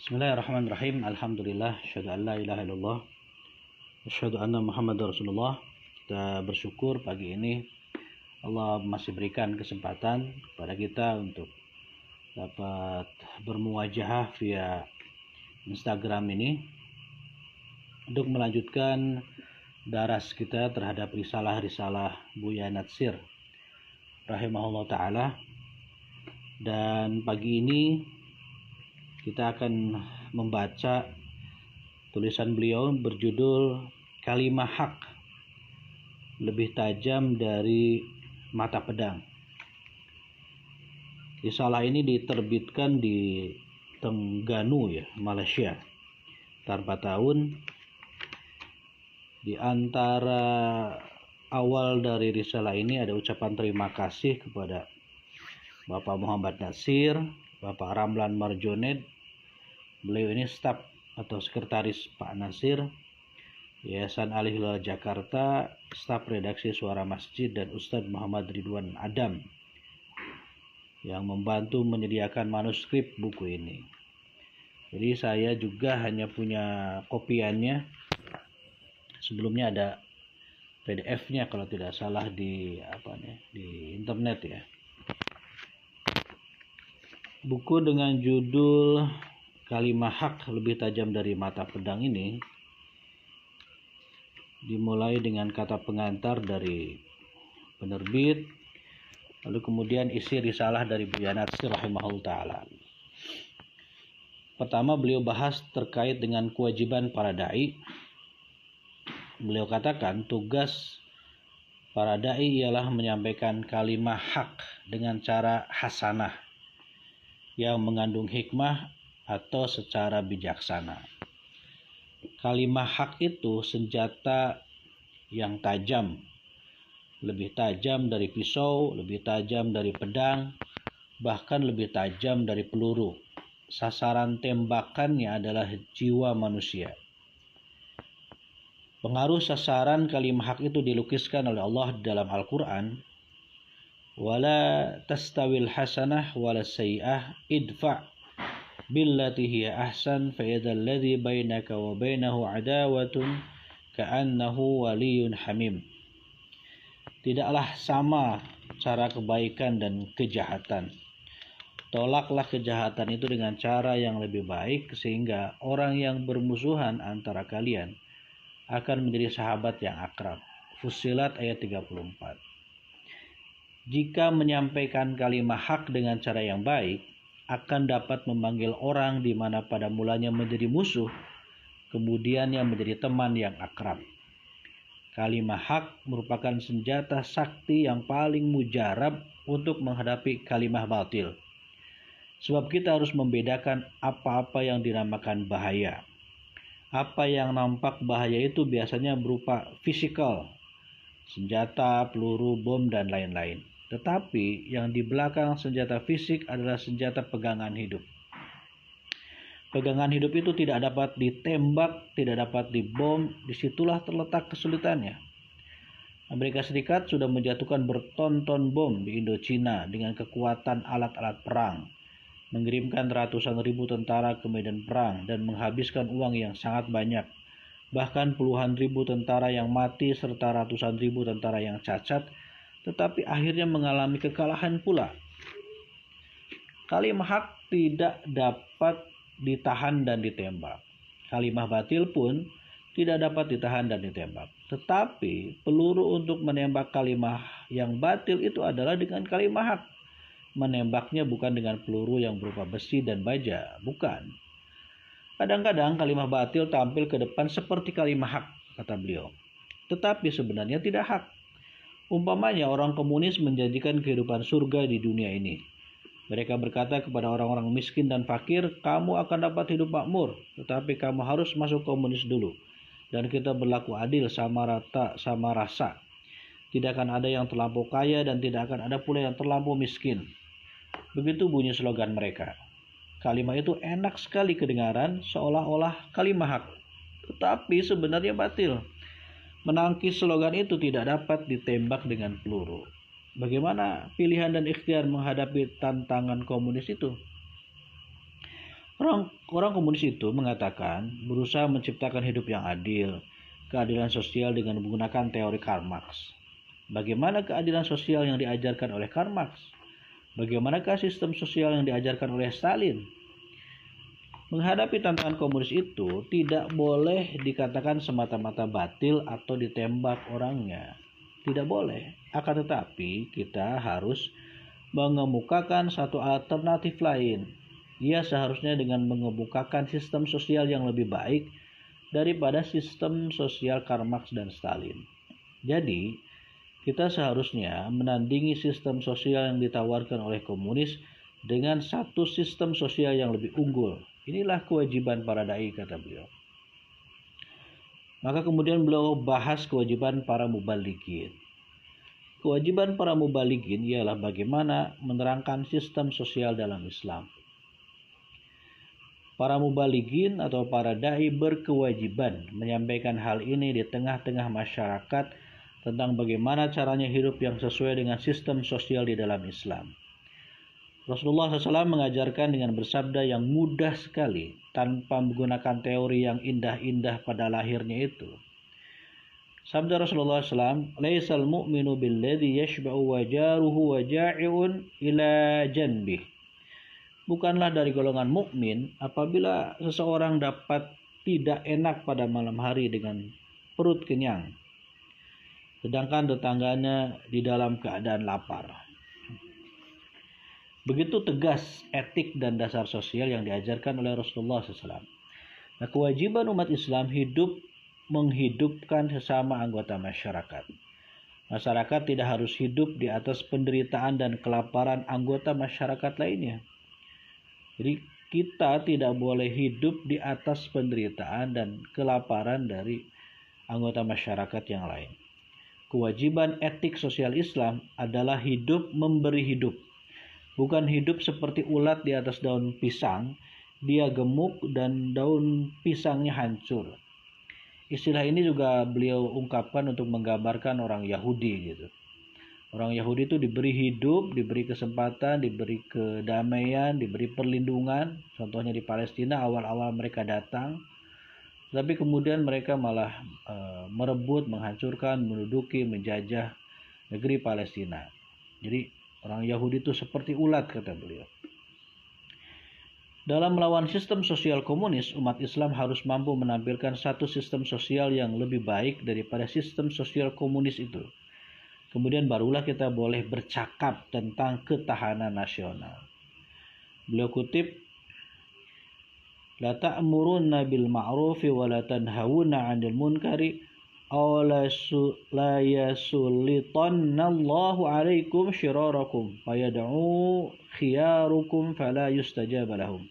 Bismillahirrahmanirrahim. Alhamdulillah, asyhadu an la ilaha illallah, asyhadu anna Muhammadar Rasulullah. Kita bersyukur pagi ini Allah masih berikan kesempatan kepada kita untuk dapat bermuwajahah via Instagram ini untuk melanjutkan daras kita terhadap risalah-risalah Buya Natsir rahimahullah ta'ala. Dan pagi ini kita akan membaca tulisan beliau berjudul Kalimah Hak Lebih Tajam dari Mata Pedang. Risalah ini diterbitkan di Terengganu, Malaysia. Tanpa tahun. Di antara awal dari risalah ini ada ucapan terima kasih kepada Bapak Muhammad Natsir, Bapak Ramlan Marjonet. Beliau ini staf atau sekretaris Pak Natsir, Yayasan Al Hilal Jakarta, staf redaksi Suara Masjid, dan Ustadz Muhammad Ridwan Adam yang membantu menyediakan manuskrip buku ini. Jadi saya juga hanya punya kopiannya. Sebelumnya ada PDF-nya kalau tidak salah di internet ya. Buku dengan judul Kalimah Hak Lebih Tajam dari Mata Pedang ini dimulai dengan kata pengantar dari penerbit, lalu kemudian isi risalah dari Buya Natsir rahimahullah ta'ala. Pertama, beliau bahas terkait dengan kewajiban para da'i. Beliau katakan tugas para da'i ialah menyampaikan kalimah hak dengan cara hasanah yang mengandung hikmah atau secara bijaksana. Kalimah hak itu senjata yang tajam, lebih tajam dari pisau, lebih tajam dari pedang, bahkan lebih tajam dari peluru. Sasaran tembakannya adalah jiwa manusia. Pengaruh sasaran kalimah hak itu dilukiskan oleh Allah dalam Al-Quran. Wala tastawil hasanah wala sayyi'ah idfa' billati hiya ahsan fa idzal ladzi bainaka wa bainahu adawatun ka'annahu waliyyun hamim. Tidaklah sama cara kebaikan dan kejahatan. Tolaklah kejahatan itu dengan cara yang lebih baik sehingga orang yang bermusuhan antara kalian akan menjadi sahabat yang akrab. Fussilat ayat 34. Jika menyampaikan kalimah hak dengan cara yang baik, akan dapat memanggil orang di mana pada mulanya menjadi musuh, kemudian yang menjadi teman yang akrab. Kalimah hak merupakan senjata sakti yang paling mujarab untuk menghadapi kalimah batil. Sebab kita harus membedakan apa-apa yang dinamakan bahaya. Apa yang nampak bahaya itu biasanya berupa fisikal, senjata, peluru, bom, dan lain-lain. Tetapi yang di belakang senjata fisik adalah senjata pegangan hidup. Pegangan hidup itu tidak dapat ditembak, tidak dapat dibom. Disitulah terletak kesulitannya. Amerika Serikat sudah menjatuhkan berton-ton bom di Indochina dengan kekuatan alat-alat perang, mengirimkan ratusan ribu tentara ke medan perang dan menghabiskan uang yang sangat banyak. Bahkan puluhan ribu tentara yang mati serta ratusan ribu tentara yang cacat, tetapi akhirnya mengalami kekalahan pula. Kalimah hak tidak dapat ditahan dan ditembak. Kalimah batil pun tidak dapat ditahan dan ditembak. Tetapi peluru untuk menembak kalimah yang batil itu adalah dengan kalimah hak. Menembaknya bukan dengan peluru yang berupa besi dan baja, bukan. Kadang-kadang kalimah batil tampil ke depan seperti kalimah hak, kata beliau. Tetapi sebenarnya tidak hak. Umpamanya orang komunis menjanjikan kehidupan surga di dunia ini. Mereka berkata kepada orang-orang miskin dan fakir, kamu akan dapat hidup makmur, tetapi kamu harus masuk komunis dulu. Dan kita berlaku adil sama rata, sama rasa. Tidak akan ada yang terlampau kaya dan tidak akan ada pula yang terlampau miskin. Begitu bunyi slogan mereka. Kalimat itu enak sekali kedengaran, seolah-olah kalimah hak. Tetapi sebenarnya batil. Menangkis slogan itu tidak dapat ditembak dengan peluru. Bagaimana pilihan dan ikhtiar menghadapi tantangan komunis itu? Orang komunis itu mengatakan berusaha menciptakan hidup yang adil, keadilan sosial dengan menggunakan teori Karl Marx. Bagaimana keadilan sosial yang diajarkan oleh Karl Marx? Bagaimanakah sistem sosial yang diajarkan oleh Stalin? Menghadapi tantangan komunis itu tidak boleh dikatakan semata-mata batil atau ditembak orangnya. Tidak boleh. Akan tetapi kita harus mengemukakan satu alternatif lain. Ia seharusnya dengan mengemukakan sistem sosial yang lebih baik daripada sistem sosial Karl Marx dan Stalin. Jadi, kita seharusnya menandingi sistem sosial yang ditawarkan oleh komunis dengan satu sistem sosial yang lebih unggul. Inilah kewajiban para dai, kata beliau. Maka kemudian beliau bahas kewajiban para mubalighin. Kewajiban para mubalighin ialah bagaimana menerangkan sistem sosial dalam Islam. Para mubalighin atau para dai berkewajiban menyampaikan hal ini di tengah-tengah masyarakat tentang bagaimana caranya hidup yang sesuai dengan sistem sosial di dalam Islam. Rasulullah SAW mengajarkan dengan bersabda yang mudah sekali tanpa menggunakan teori yang indah-indah pada lahirnya itu. Sabda Rasulullah SAW, "Laisal mu'minu billadhi yashba'u wa jaruhu wa ja'i'un ila janbih." Bukanlah dari golongan mukmin apabila seseorang dapat tidak enak pada malam hari dengan perut kenyang, sedangkan tetangganya di dalam keadaan lapar. Begitu tegas etik dan dasar sosial yang diajarkan oleh Rasulullah SAW. Nah, kewajiban umat Islam menghidupkan sesama anggota masyarakat. Masyarakat tidak harus hidup di atas penderitaan dan kelaparan anggota masyarakat lainnya. Jadi kita tidak boleh hidup di atas penderitaan dan kelaparan dari anggota masyarakat yang lain. Kewajiban etik sosial Islam adalah hidup memberi hidup. Bukan hidup seperti ulat di atas daun pisang, dia gemuk dan daun pisangnya hancur. Istilah ini juga beliau ungkapkan untuk menggambarkan orang Yahudi gitu. Orang Yahudi itu diberi hidup, diberi kesempatan, diberi kedamaian, diberi perlindungan. Contohnya di Palestina awal-awal mereka datang, tapi kemudian mereka malah merebut, menghancurkan, menduduki, menjajah negeri Palestina. Jadi orang Yahudi itu seperti ulat, kata beliau. Dalam melawan sistem sosial komunis, umat Islam harus mampu menampilkan satu sistem sosial yang lebih baik daripada sistem sosial komunis itu. Kemudian barulah kita boleh bercakap tentang ketahanan nasional. Beliau kutip, "La ta'murunna bil ma'rufi wa la tanhawunna 'anil munkari aw la yasulitanna Allahu 'alaikum syirarakum fayad'u khiyarukum fala yustajaba lahum."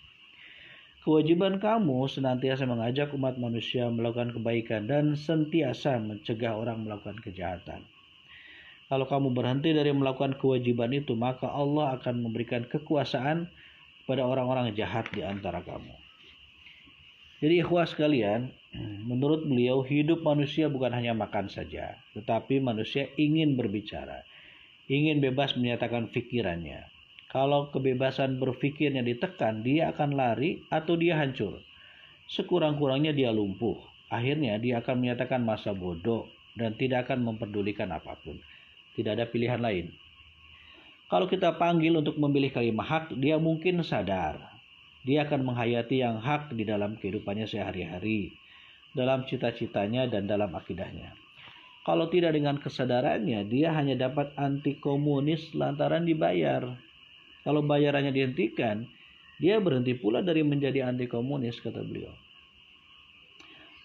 Kewajiban kamu senantiasa mengajak umat manusia melakukan kebaikan dan sentiasa mencegah orang melakukan kejahatan. Kalau kamu berhenti dari melakukan kewajiban itu, maka Allah akan memberikan kekuasaan pada orang-orang jahat di antara kamu. Jadi ikhwah sekalian, menurut beliau hidup manusia bukan hanya makan saja, tetapi manusia ingin berbicara, ingin bebas menyatakan pikirannya. Kalau kebebasan berpikirnya ditekan, dia akan lari atau dia hancur. Sekurang-kurangnya dia lumpuh. Akhirnya dia akan menyatakan masa bodoh dan tidak akan memperdulikan apapun. Tidak ada pilihan lain. Kalau kita panggil untuk memilih kalimat hak, dia mungkin sadar. Dia akan menghayati yang hak di dalam kehidupannya sehari-hari, dalam cita-citanya dan dalam akidahnya. Kalau tidak dengan kesadarannya, dia hanya dapat anti komunis lantaran dibayar. Kalau bayarannya dihentikan, dia berhenti pula dari menjadi anti komunis, kata beliau.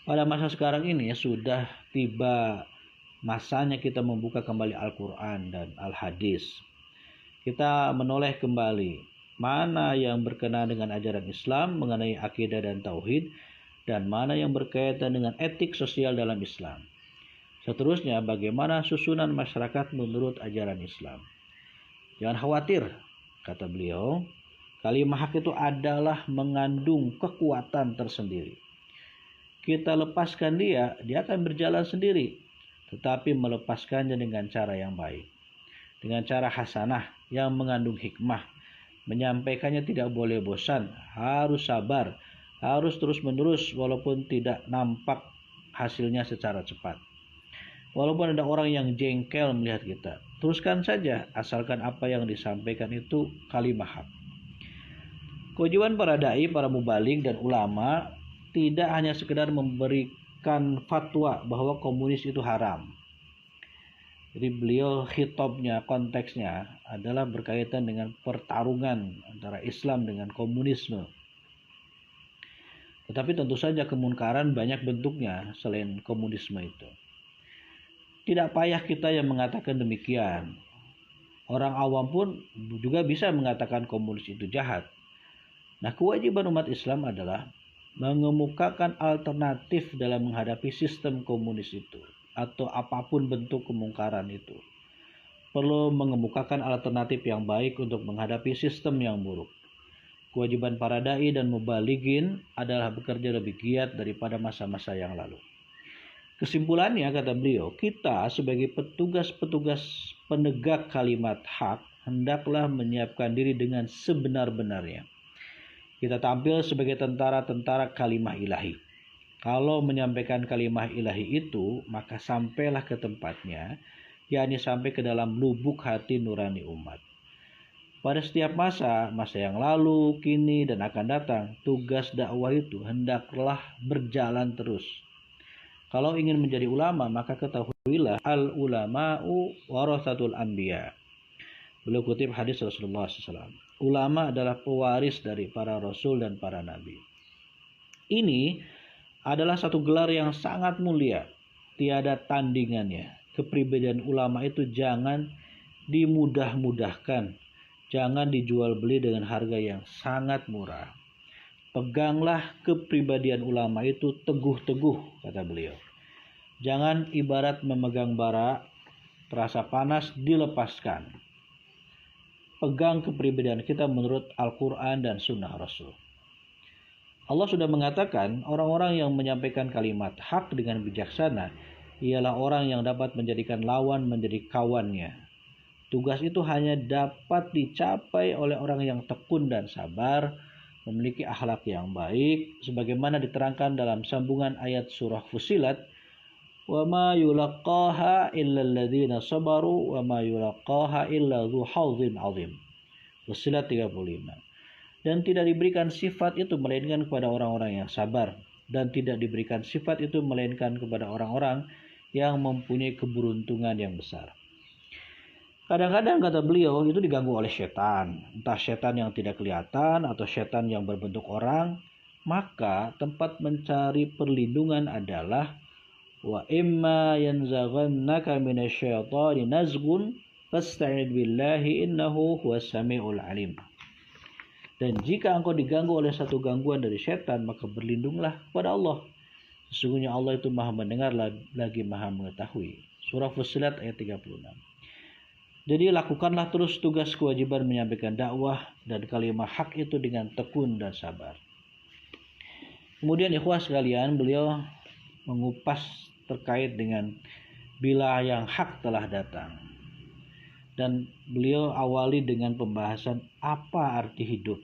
Pada masa sekarang ini sudah tiba masanya kita membuka kembali Al-Quran dan Al-Hadis. Kita menoleh kembali mana yang berkenaan dengan ajaran Islam mengenai akidah dan tauhid, dan mana yang berkaitan dengan etik sosial dalam Islam. Seterusnya, bagaimana susunan masyarakat menurut ajaran Islam. Jangan khawatir, kata beliau, kalimat hak itu adalah mengandung kekuatan tersendiri. Kita lepaskan dia akan berjalan sendiri. Tetapi melepaskannya dengan cara yang baik, dengan cara hasanah yang mengandung hikmah, Menyampaikannya tidak boleh bosan, harus sabar, harus terus-menerus walaupun tidak nampak hasilnya secara cepat. Walaupun ada orang yang jengkel melihat kita, teruskan saja asalkan apa yang disampaikan itu kalimah hak. Kewajiban para dai, para mubaligh dan ulama tidak hanya sekedar memberikan fatwa bahwa komunis itu haram. Jadi beliau khitabnya, konteksnya adalah berkaitan dengan pertarungan antara Islam dengan komunisme. Tetapi tentu saja kemungkaran banyak bentuknya selain komunisme itu. Tidak payah kita yang mengatakan demikian. Orang awam pun juga bisa mengatakan komunis itu jahat. Nah, kewajiban umat Islam adalah mengemukakan alternatif dalam menghadapi sistem komunis itu atau apapun bentuk kemungkaran itu. Perlu mengemukakan alternatif yang baik untuk menghadapi sistem yang buruk. Kewajiban para dai dan mubalighin adalah bekerja lebih giat daripada masa-masa yang lalu. Kesimpulannya, kata beliau, kita sebagai petugas-petugas penegak kalimat hak hendaklah menyiapkan diri dengan sebenar-benarnya. Kita tampil sebagai tentara-tentara kalimah ilahi. Kalau menyampaikan kalimah ilahi itu, maka sampailah ke tempatnya, yakni sampai ke dalam lubuk hati nurani umat. Pada setiap masa yang lalu, kini, dan akan datang, tugas dakwah itu hendaklah berjalan terus. Kalau ingin menjadi ulama, maka ketahuilah al-ulama'u warasatul anbiya. Beliau kutip hadis Rasulullah SAW. Ulama adalah pewaris dari para rasul dan para nabi. Ini adalah satu gelar yang sangat mulia, tiada tandingannya. Kepribadian ulama itu jangan dimudah-mudahkan, jangan dijual beli dengan harga yang sangat murah. Peganglah kepribadian ulama itu teguh-teguh, kata beliau. Jangan ibarat memegang bara, terasa panas dilepaskan. Pegang kepribadian kita menurut Al-Quran dan Sunnah Rasul. Allah sudah mengatakan orang-orang yang menyampaikan kalimat hak dengan bijaksana ialah orang yang dapat menjadikan lawan menjadi kawannya. Tugas itu hanya dapat dicapai oleh orang yang tekun dan sabar, memiliki akhlak yang baik, sebagaimana diterangkan dalam sambungan ayat surah Fussilat, wa ma yulaqaha illa alladhina sabaru wa ma yulaqaha illa dzu hadzin azim. Fussilat 35. Dan tidak diberikan sifat itu melainkan kepada orang-orang yang sabar, dan tidak diberikan sifat itu melainkan kepada orang-orang yang mempunyai keberuntungan yang besar. Kadang-kadang, kata beliau, itu diganggu oleh setan, entah setan yang tidak kelihatan atau setan yang berbentuk orang. Maka tempat mencari perlindungan adalah wa imma yanzaghannaka minasyaitani nazghun fasta'id billahi innahu huwas samiul alim. Dan jika engkau diganggu oleh satu gangguan dari setan, maka berlindunglah kepada Allah. Sesungguhnya Allah itu Maha mendengar lagi Maha mengetahui. Surah Fussilat ayat 36. Jadi lakukanlah terus tugas kewajiban menyampaikan dakwah dan kalimah hak itu dengan tekun dan sabar. Kemudian ikhwah sekalian, beliau mengupas terkait dengan bila yang hak telah datang. Dan beliau awali dengan pembahasan apa arti hidup.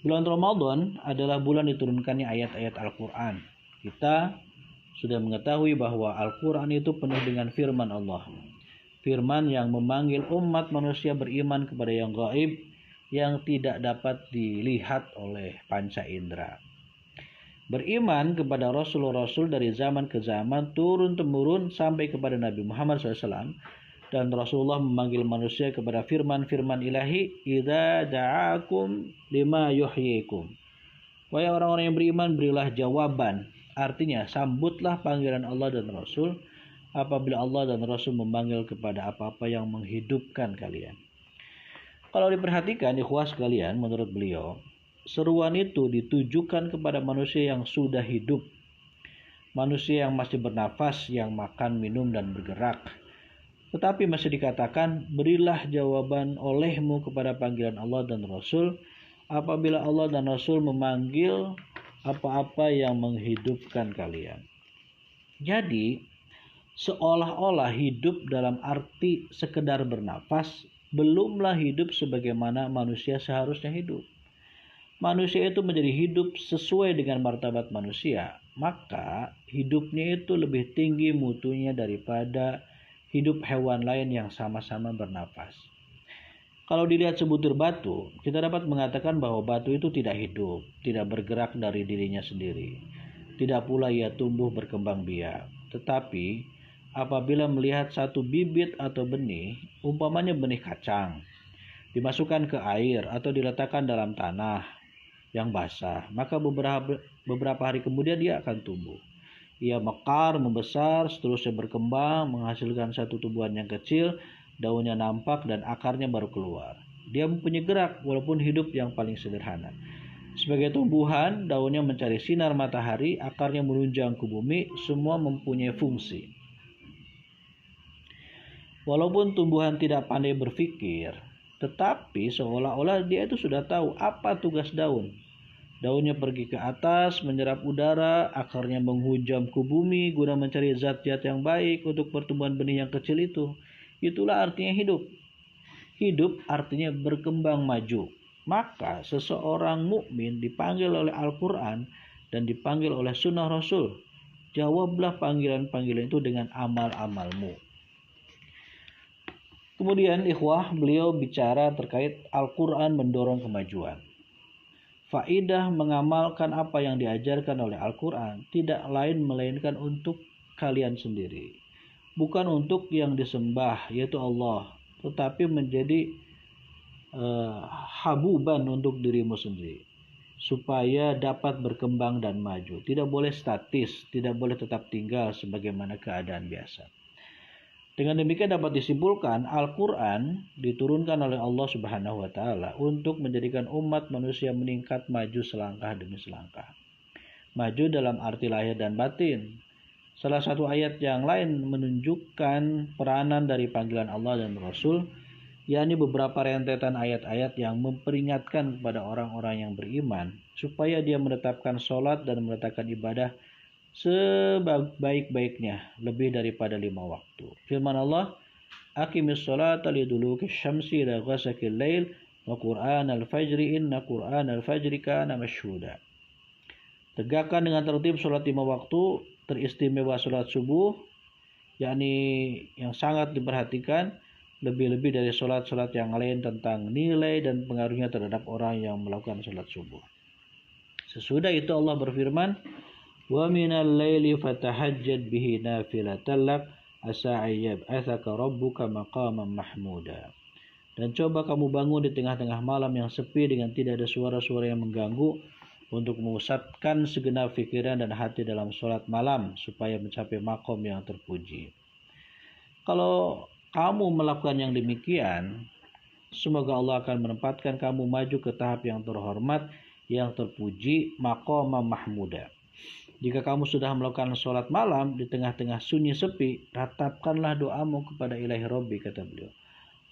Bulan Ramadan adalah bulan diturunkannya ayat-ayat Al-Quran. Kita sudah mengetahui bahwa Al-Quran itu penuh dengan firman Allah. Firman yang memanggil umat manusia beriman kepada yang gaib, yang tidak dapat dilihat oleh panca indera. Beriman kepada Rasul-Rasul dari zaman ke zaman, turun-temurun sampai kepada Nabi Muhammad SAW. Dan Rasulullah memanggil manusia kepada firman-firman ilahi, idza da'akum lima yuhyikum. Wahai orang-orang yang beriman, berilah jawaban. Artinya, sambutlah panggilan Allah dan Rasul apabila Allah dan Rasul memanggil kepada apa-apa yang menghidupkan kalian. Kalau diperhatikan, ikhwah sekalian, menurut beliau, seruan itu ditujukan kepada manusia yang sudah hidup, manusia yang masih bernafas, yang makan, minum, dan bergerak. Tetapi masih dikatakan, berilah jawaban olehmu kepada panggilan Allah dan Rasul apabila Allah dan Rasul memanggil apa-apa yang menghidupkan kalian. Jadi, seolah-olah hidup dalam arti sekedar bernafas belumlah hidup sebagaimana manusia seharusnya hidup. Manusia itu menjadi hidup sesuai dengan martabat manusia, maka hidupnya itu lebih tinggi mutunya daripada hidup hewan lain yang sama-sama bernapas. Kalau dilihat sebutir batu, kita dapat mengatakan bahwa batu itu tidak hidup, tidak bergerak dari dirinya sendiri. Tidak pula ia tumbuh berkembang biak. Tetapi apabila melihat satu bibit atau benih, umpamanya benih kacang, dimasukkan ke air atau diletakkan dalam tanah yang basah, maka beberapa hari kemudian dia akan tumbuh. Ia mekar, membesar, seterusnya berkembang, menghasilkan satu tumbuhan yang kecil, daunnya nampak dan akarnya baru keluar. Dia mempunyai gerak walaupun hidup yang paling sederhana. Sebagai tumbuhan, daunnya mencari sinar matahari, akarnya menunjang ke bumi, semua mempunyai fungsi. Walaupun tumbuhan tidak pandai berpikir, tetapi seolah-olah dia itu sudah tahu apa tugas daun. Daunnya pergi ke atas, menyerap udara, akarnya menghujam ke bumi guna mencari zat-zat yang baik untuk pertumbuhan benih yang kecil itu. Itulah artinya hidup. Hidup artinya berkembang maju. Maka seseorang mukmin dipanggil oleh Al-Quran dan dipanggil oleh Sunnah Rasul. Jawablah panggilan-panggilan itu dengan amal-amalmu. Kemudian ikhwah, beliau bicara terkait Al-Quran mendorong kemajuan. Faidah mengamalkan apa yang diajarkan oleh Al-Quran tidak lain melainkan untuk kalian sendiri. Bukan untuk yang disembah, yaitu Allah, tetapi menjadi habuban untuk dirimu sendiri, supaya dapat berkembang dan maju. Tidak boleh statis, tidak boleh tetap tinggal sebagaimana keadaan biasa. Dengan demikian dapat disimpulkan Al-Quran diturunkan oleh Allah Subhanahu wa Ta'ala untuk menjadikan umat manusia meningkat maju selangkah demi selangkah. Maju dalam arti lahir dan batin. Salah satu ayat yang lain menunjukkan peranan dari panggilan Allah dan Rasul, yakni beberapa rentetan ayat-ayat yang memperingatkan kepada orang-orang yang beriman supaya dia menetapkan sholat dan meletakkan ibadah sebaik-baiknya lebih daripada 5 waktu. Firman Allah, Aqimis sholata liduluki syamsi ila ghasaqil lail wa qur'an al-fajri inna qur'an al-fajri kana masyhuda. Tegakkan dengan tertib sholat 5 waktu, teristimewa sholat subuh, yakni yang sangat diperhatikan lebih-lebih dari sholat-sholat yang lain tentang nilai dan pengaruhnya terhadap orang yang melakukan sholat subuh. Sesudah itu Allah berfirman, wa minal laili fatahajjad bihi nafilatan lak asa ayyab'atsaka rabbuka maqaman mahmuda. Dan coba kamu bangun di tengah-tengah malam yang sepi dengan tidak ada suara-suara yang mengganggu untuk memusatkan segenap pikiran dan hati dalam sholat malam supaya mencapai makom yang terpuji. Kalau kamu melakukan yang demikian, semoga Allah akan menempatkan kamu maju ke tahap yang terhormat, yang terpuji, maqaman mahmuda. Jika kamu sudah melakukan sholat malam di tengah-tengah sunyi sepi, ratapkanlah doamu kepada ilahi Rabbi, kata beliau.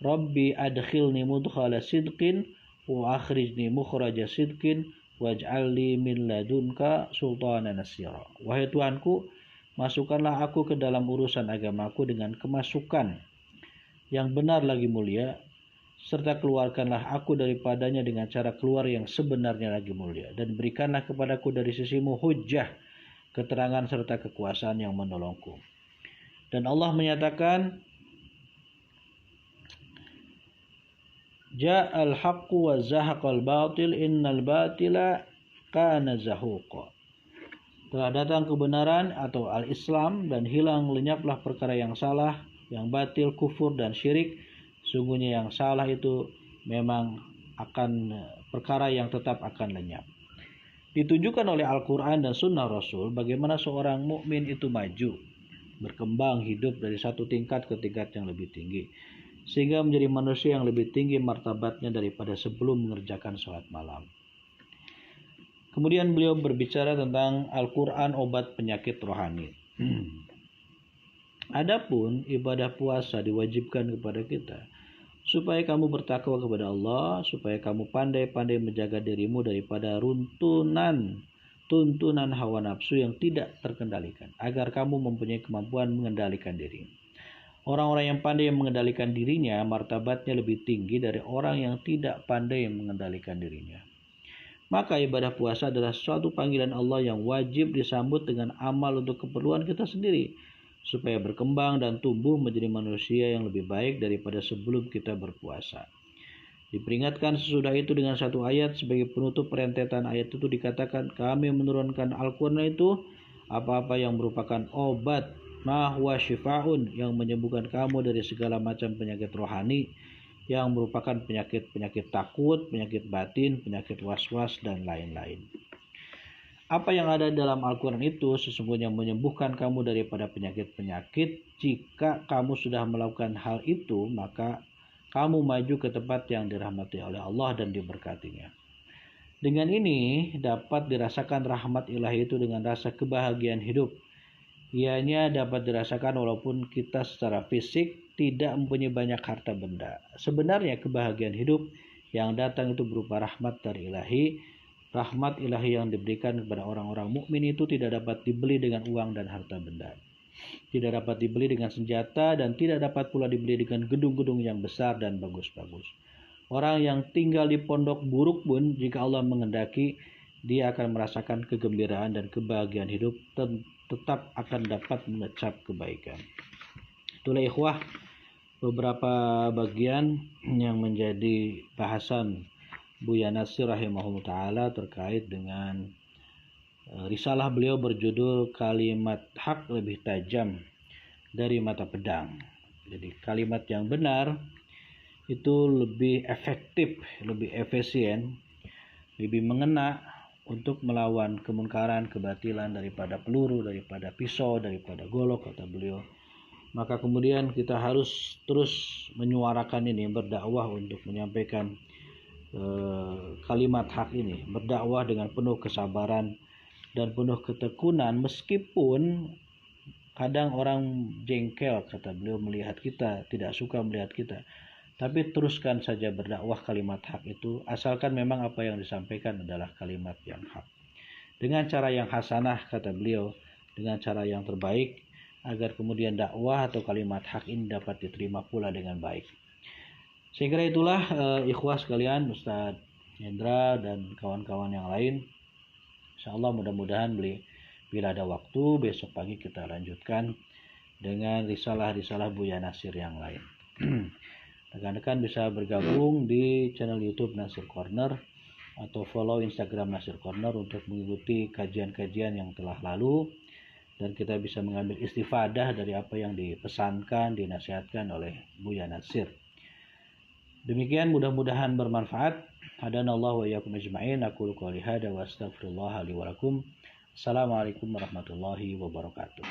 Rabbi adkhilni mudkhala sidqin wa akhrijni mukhraja sidqin waj'alni min ladunka sultanan nasira. Wahai Tuhanku, masukkanlah aku ke dalam urusan agamaku dengan kemasukan yang benar lagi mulia, serta keluarkanlah aku daripadanya dengan cara keluar yang sebenarnya lagi mulia, dan berikanlah kepadaku dari sisimu hujjah, keterangan serta kekuasaan yang menolongku. Dan Allah menyatakan, Ja'al haqqu wa zahaqal batil innal batila kana zahuqa. Telah datang kebenaran atau al-Islam dan hilang lenyaplah perkara yang salah, yang batil, kufur dan syirik. Sungguhnya yang salah itu memang akan perkara yang tetap akan lenyap. Ditunjukkan oleh Al-Quran dan Sunnah Rasul bagaimana seorang mukmin itu maju, berkembang hidup dari satu tingkat ke tingkat yang lebih tinggi, sehingga menjadi manusia yang lebih tinggi martabatnya daripada sebelum mengerjakan sholat malam. Kemudian beliau berbicara tentang Al-Quran obat penyakit rohani. Adapun ibadah puasa diwajibkan kepada kita supaya kamu bertakwa kepada Allah, supaya kamu pandai-pandai menjaga dirimu daripada tuntunan hawa nafsu yang tidak terkendalikan, agar kamu mempunyai kemampuan mengendalikan diri. Orang-orang yang pandai mengendalikan dirinya, martabatnya lebih tinggi dari orang yang tidak pandai mengendalikan dirinya. Maka ibadah puasa adalah suatu panggilan Allah yang wajib disambut dengan amal untuk keperluan kita sendiri, supaya berkembang dan tumbuh menjadi manusia yang lebih baik daripada sebelum kita berpuasa. Diperingatkan sesudah itu dengan satu ayat sebagai penutup rentetan ayat itu dikatakan, kami menurunkan Al-Quran itu apa-apa yang merupakan obat, ma huwa syifaun, yang menyembuhkan kamu dari segala macam penyakit rohani, yang merupakan penyakit-penyakit takut, penyakit batin, penyakit was-was, dan lain-lain. Apa yang ada dalam Al-Quran itu sesungguhnya menyembuhkan kamu daripada penyakit-penyakit. Jika kamu sudah melakukan hal itu, maka kamu maju ke tempat yang dirahmati oleh Allah dan diberkatinya. Dengan ini dapat dirasakan rahmat ilahi itu dengan rasa kebahagiaan hidup. Ianya dapat dirasakan walaupun kita secara fisik tidak mempunyai banyak harta benda. Sebenarnya kebahagiaan hidup yang datang itu berupa rahmat dari ilahi. Rahmat ilahi yang diberikan kepada orang-orang mukmin itu tidak dapat dibeli dengan uang dan harta benda. Tidak dapat dibeli dengan senjata dan tidak dapat pula dibeli dengan gedung-gedung yang besar dan bagus-bagus. Orang yang tinggal di pondok buruk pun, jika Allah mengendaki, dia akan merasakan kegembiraan dan kebahagiaan hidup, tetap akan dapat mengecap kebaikan. Itulah ikhwah beberapa bagian yang menjadi bahasan Buya Nasir rahimahullah ta'ala terkait dengan risalah beliau berjudul Kalimat Hak Lebih Tajam dari Mata Pedang. Jadi kalimat yang benar itu lebih efektif, lebih efisien, lebih mengena untuk melawan kemungkaran, kebatilan daripada peluru, daripada pisau, daripada golok, kata beliau. Maka kemudian kita harus terus menyuarakan ini, berdakwah untuk menyampaikan kalimat hak ini, berdakwah dengan penuh kesabaran dan penuh ketekunan, meskipun kadang orang jengkel, kata beliau, melihat kita, tidak suka melihat kita. Tapi teruskan saja berdakwah kalimat hak itu, asalkan memang apa yang disampaikan adalah kalimat yang hak. Dengan cara yang hasanah, kata beliau, dengan cara yang terbaik, agar kemudian dakwah atau kalimat hak ini dapat diterima pula dengan baik. Sehingga itulah ikhwah sekalian, Ustaz Hendra dan kawan-kawan yang lain, insyaallah mudah-mudahan bila ada waktu besok pagi kita lanjutkan dengan risalah-risalah Buya Nasir yang lain. Rekan-rekan bisa bergabung di channel YouTube Nasir Corner atau follow Instagram Nasir Corner untuk mengikuti kajian-kajian yang telah lalu, dan kita bisa mengambil istifadah dari apa yang dipesankan, dinasihatkan oleh Buya Nasir. Demikian, mudah-mudahan bermanfaat. Hadanallahu wa iyyakum ajma'in. Aqulu qouli hadza wa astaghfirullah li wa lakum. Assalamualaikum warahmatullahi wabarakatuh.